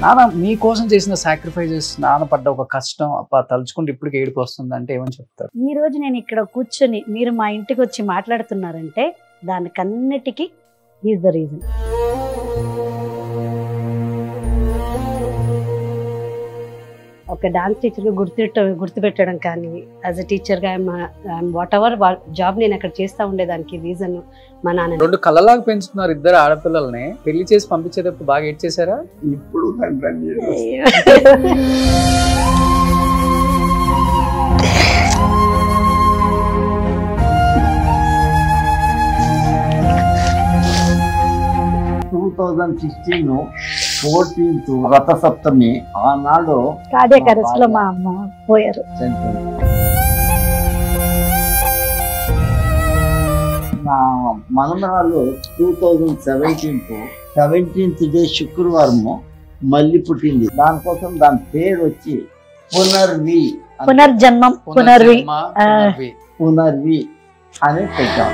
నాన్న మీకోసం చేసిన సాక్రిఫైజెస్, నాన్న పడ్డ ఒక కష్టం తలుచుకుంటే ఇప్పటికి ఏడుపు వస్తుంది అంటే ఏమని చెప్తారు? ఈ రోజు నేను ఇక్కడ కూర్చొని మీరు మా ఇంటికి వచ్చి మాట్లాడుతున్నారంటే దానికన్నిటికీ ఈజ్ ద రీజన్. ఒక డాన్స్ టీచర్గా గుర్తుపెట్టడం కానీ, యాజ్ అ టీచర్గా వాట్ ఎవర్ జాబ్ నేను అక్కడ చేస్తూ ఉండేదానికి రీజన్ మా నాన్న. 2 కళ్ళలాగా పెంచుతున్నారు ఇద్దరు ఆడపిల్లల్ని. పెళ్లి చేసి పంపించేటప్పుడు బాగా ఏడ్ చేశారా? ఇప్పుడు 2016 14th రథసప్తమి ఆనాడు కార్డియాక్ అరెస్ట్ లో మా అమ్మ పోయారు. నా మనమరాలు 2017th డే శుక్రవారము మళ్ళీ పుట్టింది. దానికోసం దాని పేరు వచ్చి పునర్వి పునర్జన్మం పునర్వి అని పెట్టాం.